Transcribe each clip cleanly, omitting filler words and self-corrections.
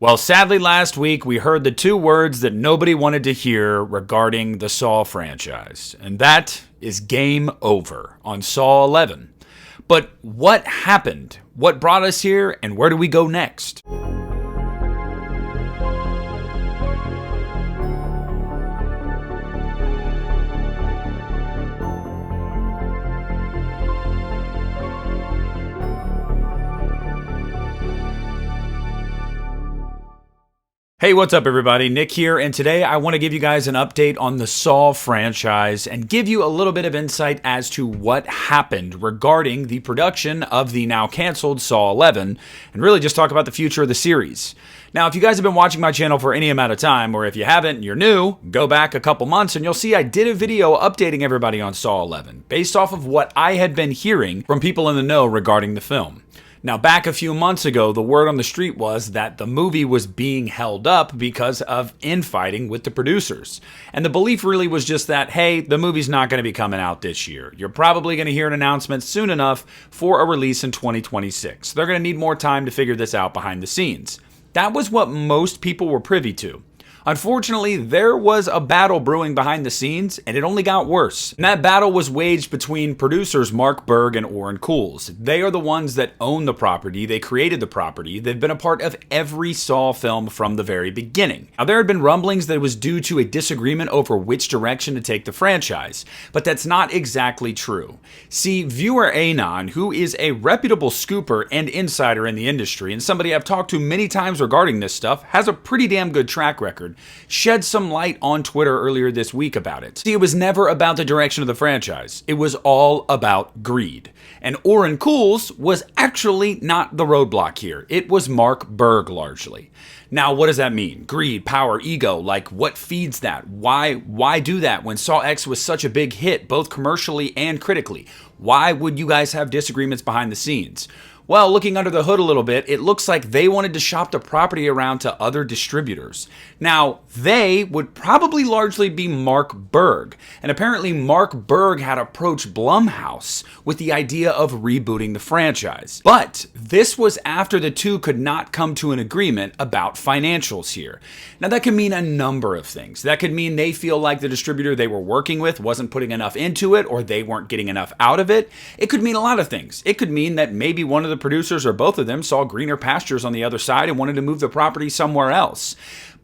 Well, sadly, last week we heard the two words that nobody wanted to hear regarding the Saw franchise, and that is game over on Saw 11. But what happened? What brought us here, and where do we go next? Hey, what's up everybody? Nick here, and today I want to give you guys an update on the Saw franchise and give you a little bit of insight as to what happened regarding the production of the now canceled Saw 11, and really just talk about the future of the series. Now, if you guys have been watching my channel for any amount of time, or if you haven't and you're new, go back a couple months and you'll see I did a video updating everybody on Saw 11, based off of what I had been hearing from people in the know regarding the film. Now, back a few months ago, the word on the street was that the movie was being held up because of infighting with the producers. And the belief really was just that, hey, the movie's not going to be coming out this year. You're probably going to hear an announcement soon enough for a release in 2026. They're going to need more time to figure this out behind the scenes. That was what most people were privy to. Unfortunately, there was a battle brewing behind the scenes, and it only got worse. And that battle was waged between producers Mark Berg and Oren Koules. They are the ones that own the property, they created the property, they've been a part of every Saw film from the very beginning. Now, there had been rumblings that it was due to a disagreement over which direction to take the franchise, but that's not exactly true. See, viewer Anon, who is a reputable scooper and insider in the industry, and somebody I've talked to many times regarding this stuff, has a pretty damn good track record, shed some light on Twitter earlier this week about it. See, it was never about the direction of the franchise. It was all about greed. And Oren Koules was actually not the roadblock here. It was Mark Berg largely. Now, what does that mean? Greed, power, ego, like what feeds that? Why do that when Saw X was such a big hit, both commercially and critically? Why would you guys have disagreements behind the scenes? Well, looking under the hood a little bit, it looks like they wanted to shop the property around to other distributors. Now, they would probably largely be Mark Berg, and apparently Mark Berg had approached Blumhouse with the idea of rebooting the franchise. But this was after the two could not come to an agreement about financials here. Now, that could mean a number of things. That could mean they feel like the distributor they were working with wasn't putting enough into it, or they weren't getting enough out of it. It could mean a lot of things. It could mean that maybe one of the producers or both of them saw greener pastures on the other side and wanted to move the property somewhere else.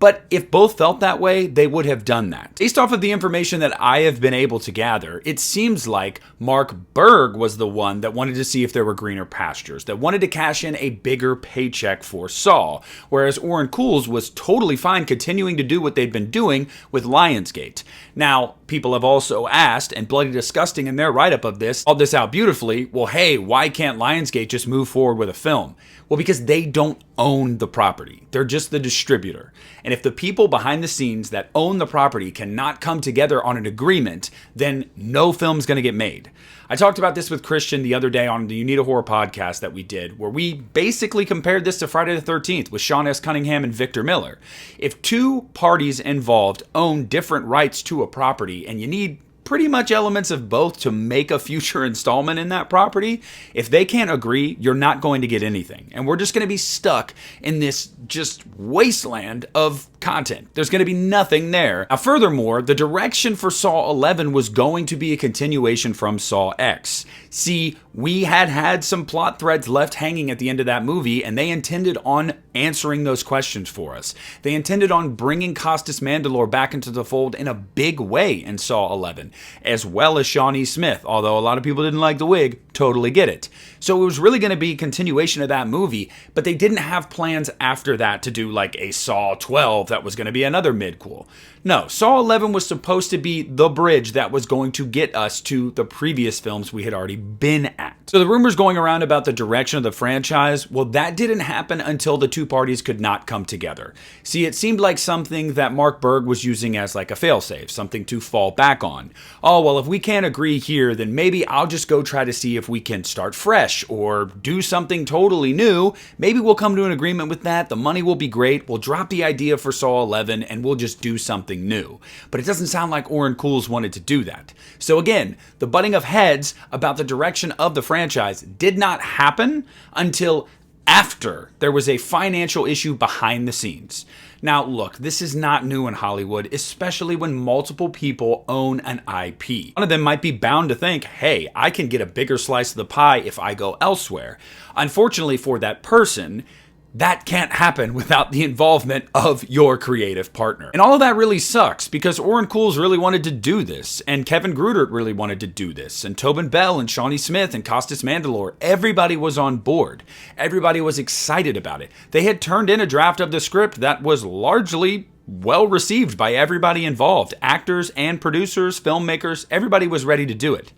But if both felt that way, they would have done that. Based off of the information that I have been able to gather, it seems like Mark Berg was the one that wanted to see if there were greener pastures, that wanted to cash in a bigger paycheck for Saw, whereas Oren Koules was totally fine continuing to do what they'd been doing with Lionsgate. Now, people have also asked, and Bloody Disgusting in their write-up of this, called this out beautifully, well, hey, why can't Lionsgate just move forward with a film? Well, because they don't own the property. They're just the distributor. And if the people behind the scenes that own the property cannot come together on an agreement, then no film's going to get made. I talked about this with Christian the other day on the You Need a Horror podcast that we did, where we basically compared this to Friday the 13th with Sean S. Cunningham and Victor Miller. If two parties involved own different rights to a property, and you need pretty much elements of both to make a future installment in that property, if they can't agree, you're not going to get anything. And we're just going to be stuck in this just wasteland of content. There's going to be nothing there. Now, furthermore, the direction for Saw 11 was going to be a continuation from Saw X. See, we had some plot threads left hanging at the end of that movie, and they intended on answering those questions for us. They intended on bringing Costas Mandylor back into the fold in a big way in Saw 11, as well as Shawnee Smith, although a lot of people didn't like the wig, totally get it. So it was really going to be a continuation of that movie, but they didn't have plans after that to do like a Saw 12 that was going to be another midquel. No, Saw 11 was supposed to be the bridge that was going to get us to the previous films we had already been at. So the rumors going around about the direction of the franchise, well, that didn't happen until the two parties could not come together. See, it seemed like something that Mark Berg was using as like a failsafe, something to fall back on. Oh, well, if we can't agree here, then maybe I'll just go try to see if we can start fresh or do something totally new. Maybe we'll come to an agreement with that. The money will be great. We'll drop the idea for Saw 11 and we'll just do something new. But it doesn't sound like Oren Koules wanted to do that. So again, the butting of heads about the direction of the franchise did not happen until after there was a financial issue behind the scenes. Now, look, this is not new in Hollywood, especially when multiple people own an IP. One of them might be bound to think, hey, I can get a bigger slice of the pie if I go elsewhere. Unfortunately for that person, that can't happen without the involvement of your creative partner. And all of that really sucks because Oren Koules really wanted to do this, and Kevin Grutert really wanted to do this, and Tobin Bell and Shawnee Smith and Costas Mandylor, everybody was on board. Everybody was excited about it. They had turned in a draft of the script that was largely well received by everybody involved. Actors and producers, filmmakers, everybody was ready to do it.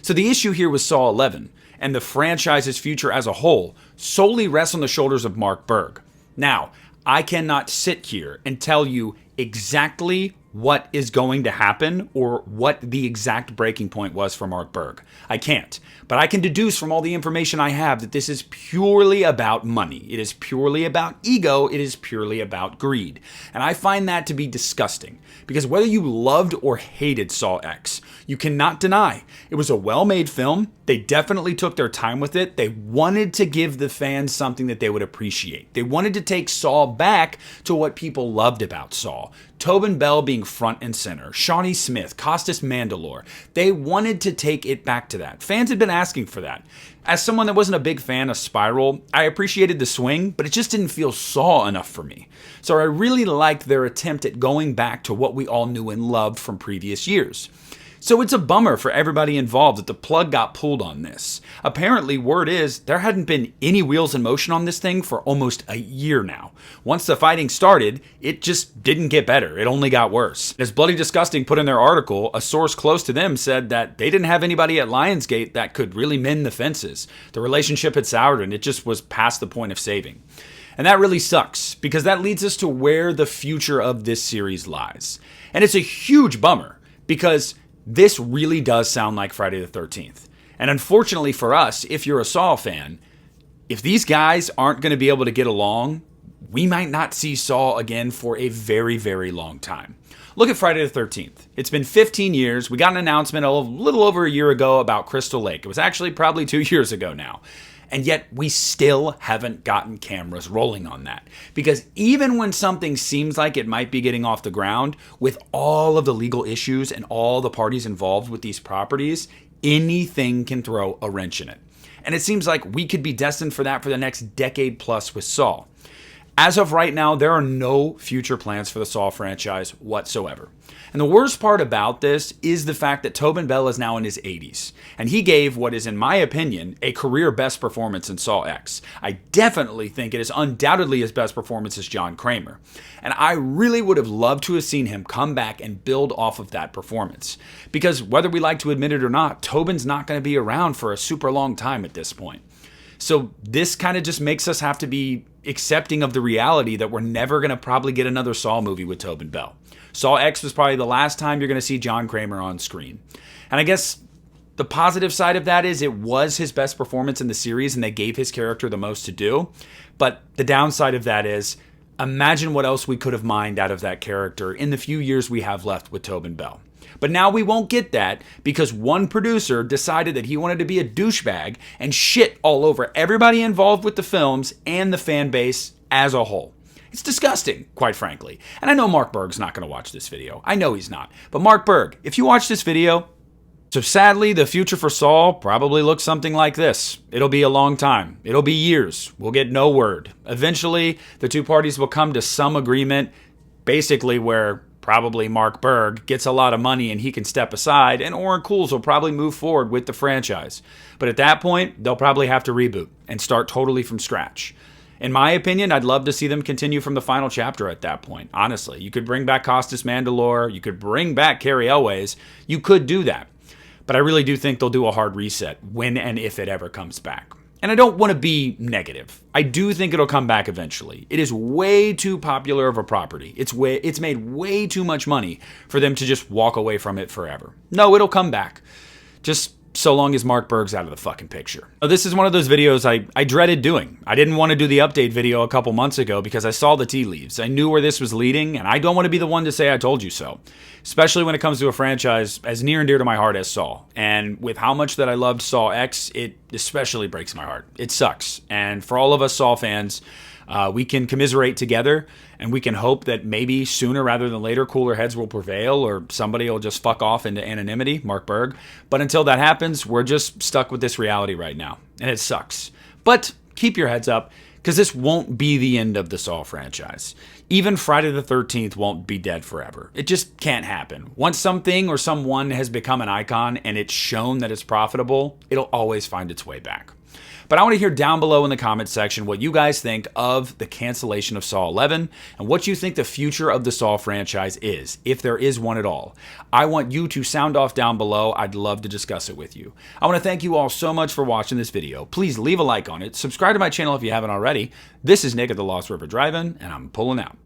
So the issue here was Saw 11, and the franchise's future as a whole solely rests on the shoulders of Mark Berg. Now, I cannot sit here and tell you exactly what is going to happen or what the exact breaking point was for Mark Berg. I can't. But I can deduce from all the information I have that this is purely about money. It is purely about ego. It is purely about greed. And I find that to be disgusting because whether you loved or hated Saw X, you cannot deny it was a well-made film. They definitely took their time with it. They wanted to give the fans something that they would appreciate. They wanted to take Saw back to what people loved about Saw. Tobin Bell being front and center, Shawnee Smith, Costas Mandylor. They wanted to take it back to that. Fans had been asking for that. As someone that wasn't a big fan of Spiral, I appreciated the swing, but it just didn't feel Saw enough for me. So I really liked their attempt at going back to what we all knew and loved from previous years. So it's a bummer for everybody involved that the plug got pulled on this. Apparently, word is there hadn't been any wheels in motion on this thing for almost a year now. Once the fighting started, it just didn't get better. It only got worse. As Bloody Disgusting put in their article, a source close to them said that they didn't have anybody at Lionsgate that could really mend the fences. The relationship had soured and it just was past the point of saving. And that really sucks because that leads us to where the future of this series lies. And it's a huge bummer because this really does sound like Friday the 13th. And unfortunately for us, if you're a Saw fan, if these guys aren't going to be able to get along, we might not see Saw again for a very, very long time. Look at Friday the 13th. It's been 15 years. We got an announcement a little over a year ago about Crystal Lake. It was actually probably 2 years ago now. And yet we still haven't gotten cameras rolling on that. Because even when something seems like it might be getting off the ground, with all of the legal issues and all the parties involved with these properties, anything can throw a wrench in it. And it seems like we could be destined for that for the next decade plus with Saw. As of right now, there are no future plans for the Saw franchise whatsoever. And the worst part about this is the fact that Tobin Bell is now in his 80s. And he gave what is, in my opinion, a career best performance in Saw X. I definitely think it is undoubtedly his best performance as John Kramer. And I really would have loved to have seen him come back and build off of that performance. Because whether we like to admit it or not, Tobin's not going to be around for a super long time at this point. So this kind of just makes us have to be accepting of the reality that we're never going to probably get another Saw movie with Tobin Bell. Saw X was probably the last time you're going to see John Kramer on screen. And I guess the positive side of that is it was his best performance in the series and they gave his character the most to do. But the downside of that is imagine what else we could have mined out of that character in the few years we have left with Tobin Bell. But now we won't get that because one producer decided that he wanted to be a douchebag and shit all over everybody involved with the films and the fan base as a whole. It's disgusting, quite frankly. And I know Mark Berg's not going to watch this video. I know he's not. But Mark Berg, if you watch this video, so sadly, the future for Saw probably looks something like this. It'll be a long time. It'll be years. We'll get no word. Eventually, the two parties will come to some agreement, basically where probably Mark Berg gets a lot of money and he can step aside, and Oren Koules will probably move forward with the franchise. But at that point, they'll probably have to reboot and start totally from scratch. In my opinion, I'd love to see them continue from the final chapter at that point. Honestly, you could bring back Costas Mandylor, you could bring back Cary Elwes, you could do that. But I really do think they'll do a hard reset when and if it ever comes back. And I don't want to be negative. I do think it'll come back eventually. It is way too popular of a property. It's made way too much money for them to just walk away from it forever. No, it'll come back. Just so long as Mark Berg's out of the fucking picture. Now, this is one of those videos I dreaded doing. I didn't want to do the update video a couple months ago because I saw the tea leaves. I knew where this was leading, and I don't want to be the one to say I told you so. Especially when it comes to a franchise as near and dear to my heart as Saw. And with how much that I loved Saw X, it especially breaks my heart. It sucks. And for all of us Saw fans, we can commiserate together, and we can hope that maybe sooner rather than later cooler heads will prevail, or somebody will just fuck off into anonymity, Mark Berg. But until that happens, we're just stuck with this reality right now, and it sucks. But keep your heads up, because this won't be the end of the Saw franchise. Even Friday the 13th won't be dead forever. It just can't happen. Once something or someone has become an icon and it's shown that it's profitable, it'll always find its way back. But I want to hear down below in the comments section what you guys think of the cancellation of Saw 11 and what you think the future of the Saw franchise is, if there is one at all. I want you to sound off down below. I'd love to discuss it with you. I want to thank you all so much for watching this video. Please leave a like on it. Subscribe to my channel if you haven't already. This is Nick at the Lost River Drive-In, and I'm pulling out.